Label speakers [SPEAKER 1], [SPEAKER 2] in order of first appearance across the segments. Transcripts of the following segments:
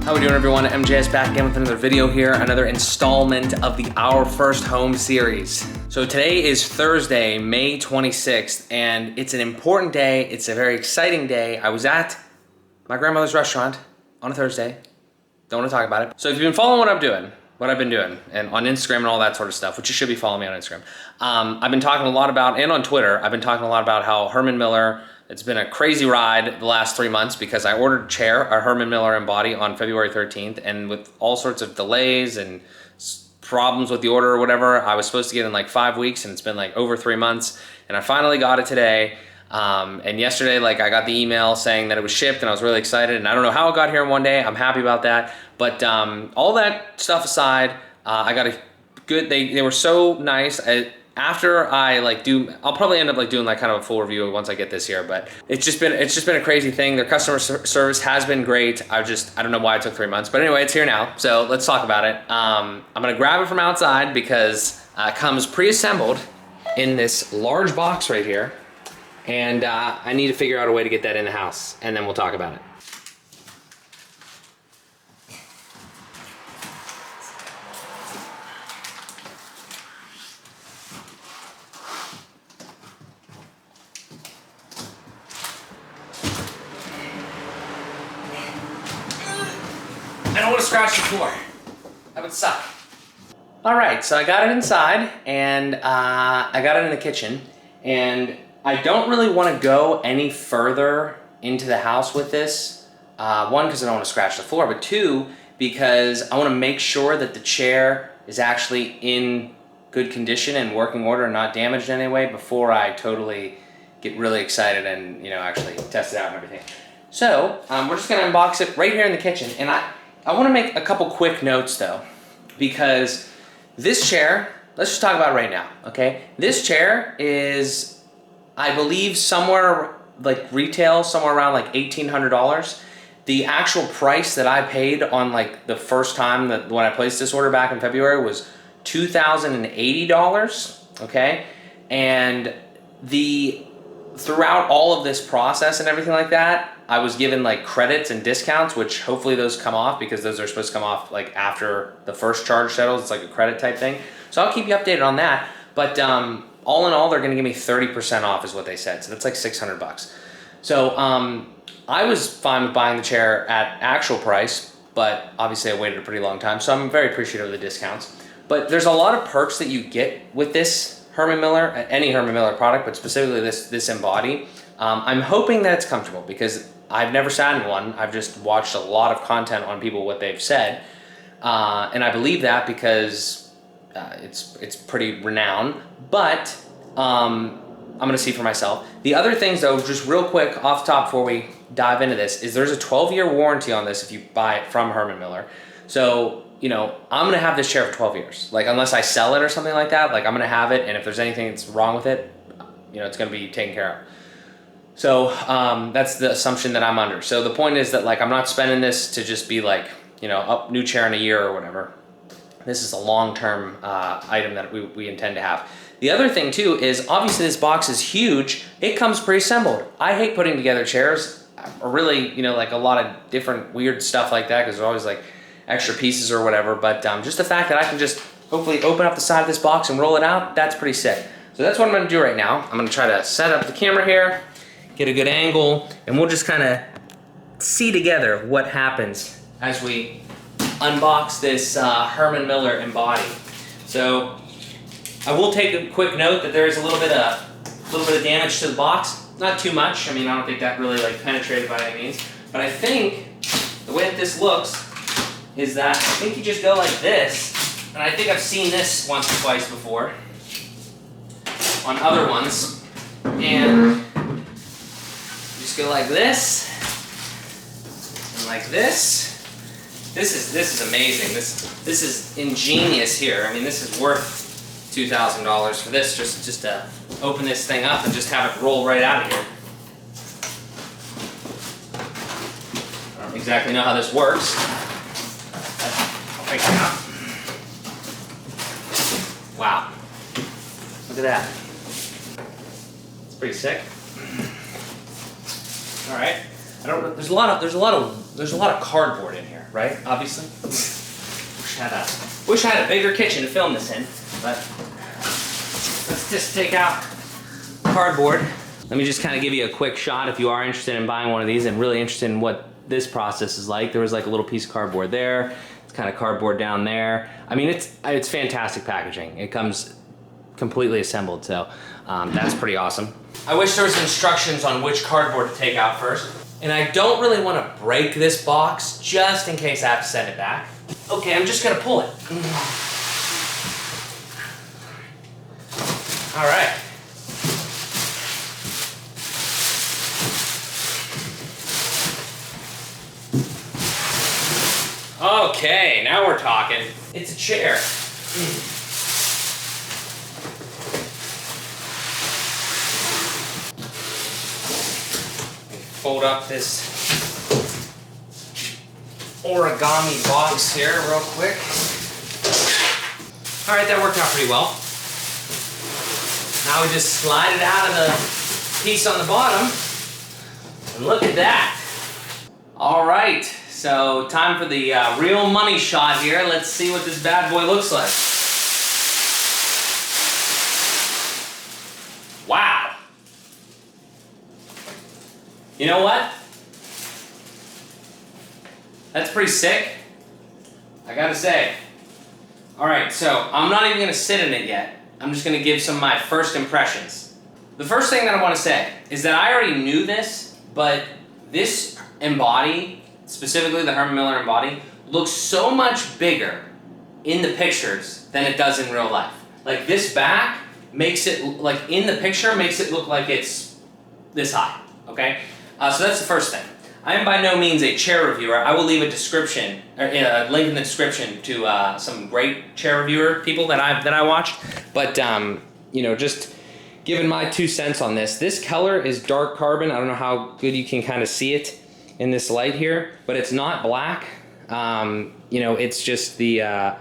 [SPEAKER 1] How we doing, everyone? MJS back again with another video here, another installment of the Our First Home series. So today is Thursday, May 26th, and it's an important day. It's a very exciting day. I was at my grandmother's restaurant on a Thursday. Don't want to talk about it. So if you've been following what I've been doing, and on Instagram and all that sort of stuff, which you should be following me on Instagram, I've been talking a lot about, and on Twitter, I've been talking a lot about how Herman Miller, it's been a crazy ride the last 3 months because I ordered a chair, a Herman Miller Embody, on February 13th, and with all sorts of delays and problems with the order or whatever, I was supposed to get it in like 5 weeks, and it's been like over 3 months, and I finally got it today. And yesterday, like, I got the email saying that it was shipped, and I was really excited, and I don't know how it got here in one day. I'm happy about that. But all that stuff aside, I got a good, they were so nice. After I I'll probably end up like doing like kind of a full review once I get this here, but it's just been a crazy thing. Their customer service has been great. I don't know why it took 3 months, but anyway, it's here now. So let's talk about it. I'm gonna grab it from outside because it comes pre-assembled in this large box right here. And I need to figure out a way to get that in the house, and then we'll talk about it. I don't want to scratch the floor. That would suck. All right, so I got it inside, and I got it in the kitchen, and I don't really want to go any further into the house with this. One, because I don't want to scratch the floor, but two, because I want to make sure that the chair is actually in good condition and working order and not damaged in any way before I totally get really excited and, you know, actually test it out and everything. So we're just going to unbox it right here in the kitchen. And I want to make a couple quick notes though, because this chair, let's just talk about it right now, okay? This chair is, I believe, somewhere like retail, somewhere around like $1,800. The actual price that I paid on like the first time that when I placed this order back in February was $2,080, okay? And throughout all of this process and everything like that, I was given like credits and discounts, which hopefully those come off because those are supposed to come off like after the first charge settles. It's like a credit type thing. So I'll keep you updated on that. But all in all, they're gonna give me 30% off is what they said. So that's like 600 bucks. So I was fine with buying the chair at actual price, but obviously I waited a pretty long time. So I'm very appreciative of the discounts. But there's a lot of perks that you get with this Herman Miller, any Herman Miller product, but specifically this Embody. I'm hoping that it's comfortable because I've never sat in one. I've just watched a lot of content on people, what they've said. And I believe that because it's pretty renowned, but I'm gonna see for myself. The other things though, just real quick off the top before we dive into this, is there's a 12-year warranty on this if you buy it from Herman Miller. So, you know, I'm gonna have this chair for 12 years. Like, unless I sell it or something like that, like I'm gonna have it, and if there's anything that's wrong with it, you know, it's gonna be taken care of. So that's the assumption that I'm under. So the point is that, like, I'm not spending this to just be like, you know, new chair in a year or whatever. This is a long-term item that we intend to have. The other thing too is, obviously this box is huge. It comes pre-assembled. I hate putting together chairs, or really, you know, like a lot of different weird stuff like that, because there's always like extra pieces or whatever. But just the fact that I can just hopefully open up the side of this box and roll it out, that's pretty sick. So that's what I'm gonna do right now. I'm gonna try to set up the camera here, get a good angle, and we'll just kind of see together what happens as we unbox this Herman Miller Embody. So I will take a quick note that there is a little bit of damage to the box. Not too much. I mean, I don't think that really like penetrated by any means. But I think the way that this looks is that I think you just go like this, and I think I've seen this once or twice before on other ones, and just go like this and like this. This is amazing. This is ingenious here. I mean, this is worth $2,000 for this, just to open this thing up and just have it roll right out of here. I don't exactly know how this works. I'll figure it out. Wow. Look at that. It's pretty sick. All right. There's a lot of cardboard in here, right? Obviously. Wish I had a bigger kitchen to film this in, but let's just take out cardboard. Let me just kind of give you a quick shot if you are interested in buying one of these and really interested in what this process is like. There was like a little piece of cardboard there. It's kind of cardboard down there. I mean, it's fantastic packaging. It comes completely assembled, so that's pretty awesome. I wish there was instructions on which cardboard to take out first. And I don't really want to break this box just in case I have to send it back. Okay, I'm just gonna pull it. All right. Okay, now we're talking. It's a chair. Fold up this origami box here real quick. All right, that worked out pretty well. Now we just slide it out of the piece on the bottom. And look at that. All right, so time for the real money shot here. Let's see what this bad boy looks like. Wow. You know what? That's pretty sick, I gotta say. All right, so I'm not even gonna sit in it yet. I'm just gonna give some of my first impressions. The first thing that I wanna say is that I already knew this, but this Embody, specifically the Herman Miller Embody, looks so much bigger in the pictures than it does in real life. Like this back makes it, like in the picture, makes it look like it's this high, okay? So that's the first thing. I am by no means a chair reviewer. I will leave a description, or a link in the description to some great chair reviewer people that I watched. But you know, just giving my 2 cents on this. This color is dark carbon. I don't know how good you can kind of see it in this light here, but it's not black. You know, it's just the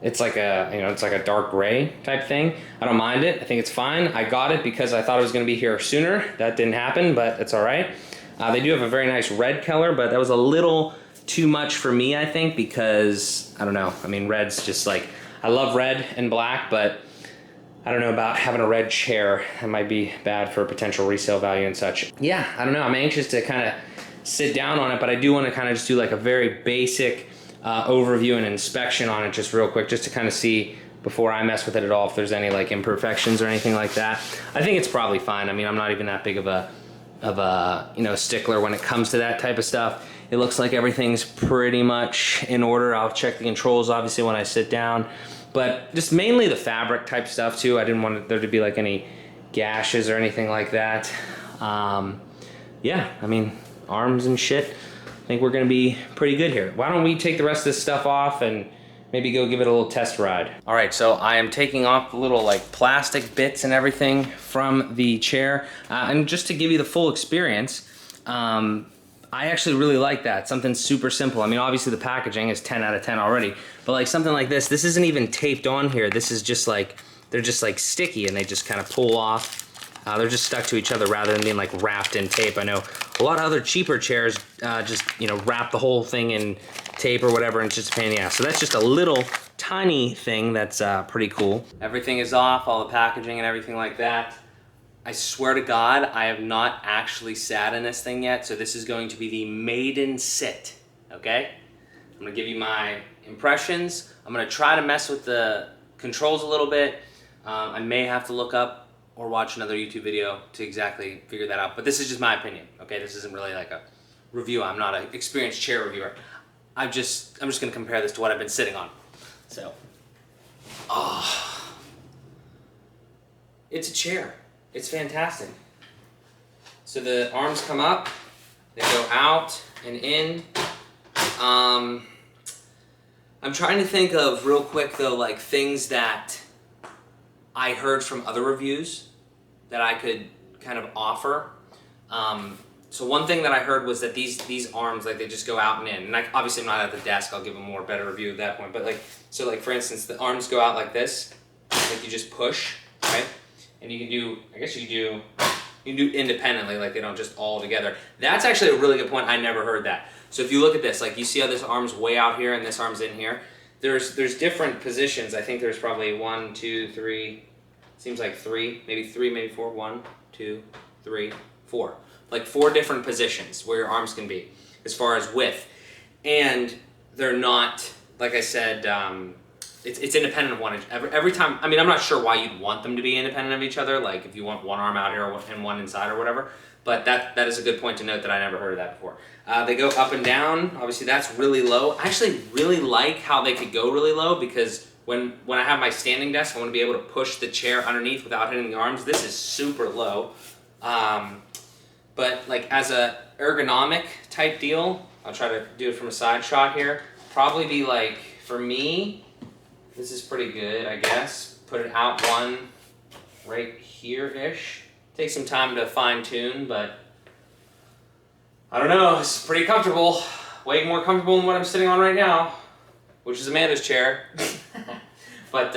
[SPEAKER 1] it's like a, you know, it's like a dark gray type thing. I don't mind it. I think it's fine. I got it because I thought it was going to be here sooner. That didn't happen, but it's all right. They do have a very nice red color, but that was a little too much for me, I think, because, I don't know, I mean, red's just like, I love red and black, but I don't know about having a red chair. That might be bad for potential resale value and such. Yeah, I don't know, I'm anxious to kind of sit down on it, but I do want to kind of just do like a very basic overview and inspection on it just real quick, just to kind of see before I mess with it at all if there's any like imperfections or anything like that. I think it's probably fine. I mean, I'm not even that big of a you know, stickler when it comes to that type of stuff. It looks like everything's pretty much in order. I'll check the controls obviously when I sit down, but just mainly the fabric type stuff too. I didn't want there to be like any gashes or anything like that. Yeah, I mean, arms and shit. I think we're gonna be pretty good here. Why don't we take the rest of this stuff off and maybe go give it a little test ride. All right, so I am taking off the little like plastic bits and everything from the chair. And just to give you the full experience, I actually really like that. Something super simple. I mean, obviously the packaging is 10 out of 10 already, but like something like this isn't even taped on here. This is just like, they're just like sticky and they just kind of pull off. They're just stuck to each other rather than being like wrapped in tape. I know a lot of other cheaper chairs just, you know, wrap the whole thing in tape or whatever, and it's just a pain in the ass. So that's just a little tiny thing that's pretty cool. Everything is off, all the packaging and everything like that. I swear to God, I have not actually sat in this thing yet, so this is going to be the Maiden Sit, okay? I'm gonna give you my impressions. I'm gonna try to mess with the controls a little bit. I may have to look up or watch another YouTube video to exactly figure that out. But this is just my opinion, okay? This isn't really like a review. I'm not an experienced chair reviewer. I'm just gonna compare this to what I've been sitting on. So, it's a chair. It's fantastic. So the arms come up, they go out and in. I'm trying to think of real quick though, like things that I heard from other reviews that I could kind of offer. So one thing that I heard was that these arms, like they just go out and in. And obviously I'm not at the desk, I'll give a more better review at that point. But like, so like for instance, the arms go out like this, like you just push, right? And you can do, I guess you can You can do independently, like they don't just all together. That's actually a really good point. I never heard that. So if you look at this, like you see how this arm's way out here and this arm's in here? There's different positions. I think there's probably 1, 2, 3, seems like 3, maybe 4. 1, 2, 3, 4. Like 4 different positions where your arms can be as far as width. And they're not, like I said, it's independent of one. Every time, I mean, I'm not sure why you'd want them to be independent of each other, like if you want one arm out here and one inside or whatever, but that is a good point to note that I never heard of that before. They go up and down, obviously that's really low. I actually really like how they could go really low because when I have my standing desk, I want to be able to push the chair underneath without hitting the arms. This is super low. But like as a ergonomic type deal, I'll try to do it from a side shot here, probably be like, for me, this is pretty good, I guess. Put it out one right here-ish. Take some time to fine tune, but I don't know, it's pretty comfortable. Way more comfortable than what I'm sitting on right now, which is Amanda's chair. But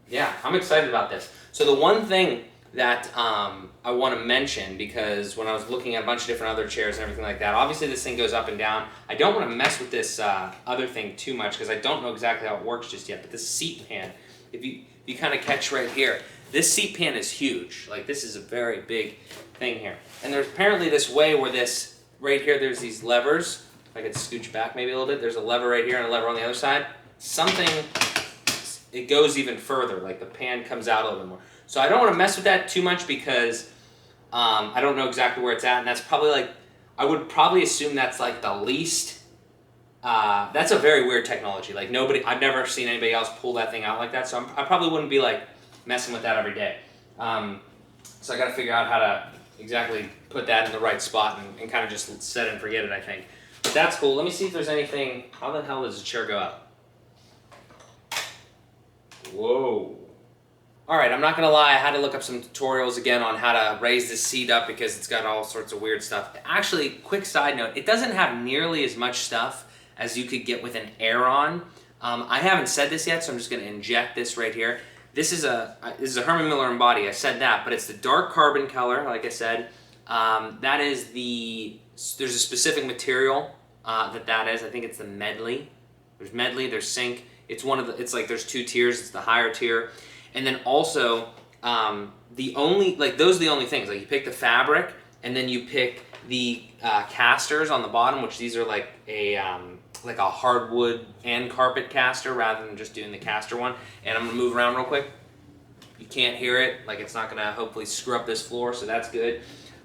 [SPEAKER 1] yeah, I'm excited about this. So the one thing that I want to mention, because when I was looking at a bunch of different other chairs and everything like that, obviously this thing goes up and down. I don't want to mess with this other thing too much because I don't know exactly how it works just yet, but this seat pan, if you kind of catch right here, this seat pan is huge. Like this is a very big thing here. And there's apparently this way where this, right here, there's these levers. If I could scooch back maybe a little bit, there's a lever right here and a lever on the other side. It goes even further, like the pan comes out a little bit more. So I don't want to mess with that too much because I don't know exactly where it's at, and that's probably like, I would probably assume that's like the least, that's a very weird technology. Like I've never seen anybody else pull that thing out like that, so I probably wouldn't be like messing with that every day. So I got to figure out how to exactly put that in the right spot and kind of just set it and forget it, I think. But that's cool. Let me see if there's anything, how the hell does the chair go up? Whoa. All right, I'm not gonna lie, I had to look up some tutorials again on how to raise this seat up because it's got all sorts of weird stuff. Actually, quick side note, it doesn't have nearly as much stuff as you could get with an Aeron. I haven't said this yet, so I'm just gonna inject this right here. This is a Herman Miller Embody, I said that, but it's the dark carbon color, like I said. That is there's a specific material that is, I think it's the Medley. There's Medley, there's Sync. It's like there's 2 tiers, it's the higher tier. And then also, those are the only things. Like you pick the fabric, and then you pick the casters on the bottom, which these are like a hardwood and carpet caster rather than just doing the caster one. And I'm gonna move around real quick. You can't hear it, like it's not gonna hopefully screw up this floor, so that's good.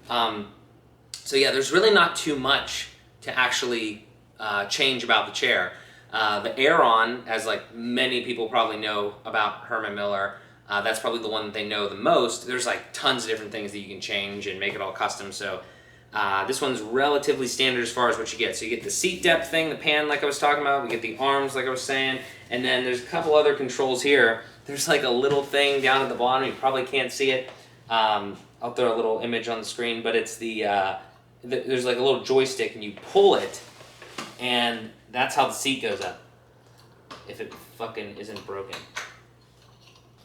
[SPEAKER 1] So yeah, there's really not too much to actually change about the chair. The Aeron, as like many people probably know about Herman Miller, that's probably the one that they know the most. There's like tons of different things that you can change and make it all custom. So this one's relatively standard as far as what you get. So you get the seat depth thing, the pan like I was talking about, we get the arms like I was saying, and then there's a couple other controls here. There's like a little thing down at the bottom, you probably can't see it. I'll throw a little image on the screen, but it's there's like a little joystick and you pull it, and that's how the seat goes up, if it fucking isn't broken.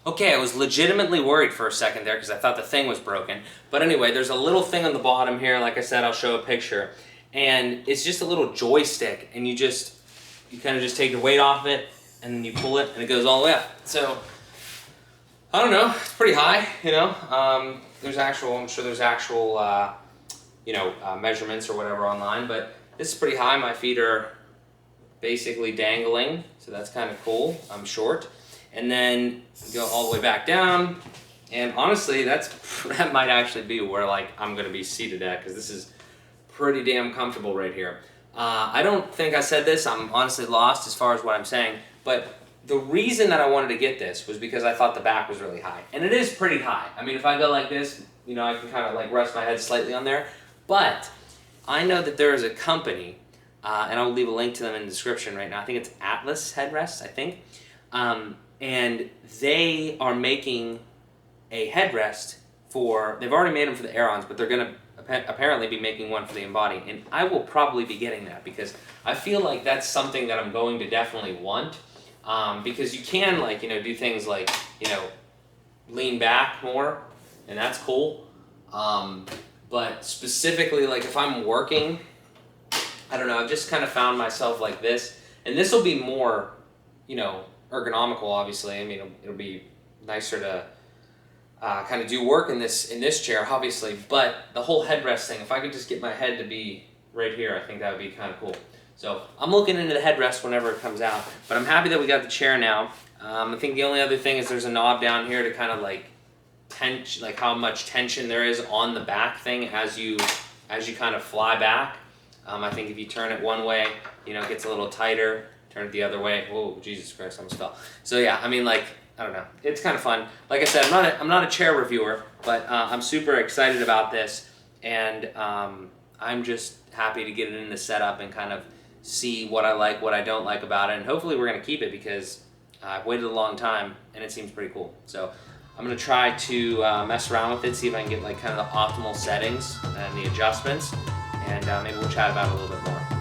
[SPEAKER 1] Okay, I was legitimately worried for a second there because I thought the thing was broken. But anyway, there's a little thing on the bottom here, like I said, I'll show a picture. And it's just a little joystick, and you kind of just take the weight off it, and then you pull it, and it goes all the way up. So, I don't know, it's pretty high, you know. I'm sure there's actual, measurements or whatever online, but this is pretty high. My feet are basically dangling, so that's kind of cool. I'm short. And then go all the way back down, and honestly, that might actually be where like I'm gonna be seated at, because this is pretty damn comfortable right here. I don't think I said this, I'm honestly lost as far as what I'm saying, but the reason that I wanted to get this was because I thought the back was really high, and it is pretty high. I mean, if I go like this, you know, I can kind of like rest my head slightly on there, but I know that there is a company, and I'll leave a link to them in the description right now. I think it's Atlas Headrests, I think. And they are making a headrest they've already made them for the Aerons, but they're going to apparently be making one for the Embody. And I will probably be getting that because I feel like that's something that I'm going to definitely want. Because you can, like, you know, do things like, you know, lean back more, and that's cool. But specifically, like if I'm working, I don't know, I've just kind of found myself like this, and this will be more, you know, ergonomical, obviously. I mean, it'll be nicer to kind of do work in this chair, obviously, but the whole headrest thing, if I could just get my head to be right here, I think that would be kind of cool. So I'm looking into the headrest whenever it comes out, but I'm happy that we got the chair now. I think the only other thing is there's a knob down here to kind of like like how much tension there is on the back thing as you kind of fly back. I think if you turn it one way, you know, it gets a little tighter. Turn it the other way. Whoa, Jesus Christ, I almost fell. So yeah, I mean, like, I don't know. It's kind of fun. Like I said, I'm not a chair reviewer, but I'm super excited about this, and I'm just happy to get it in the setup and kind of see what I like, what I don't like about it, and hopefully we're gonna keep it because I've waited a long time and it seems pretty cool. So I'm gonna try to mess around with it, see if I can get like kind of the optimal settings and the adjustments, and maybe we'll chat about it a little bit more.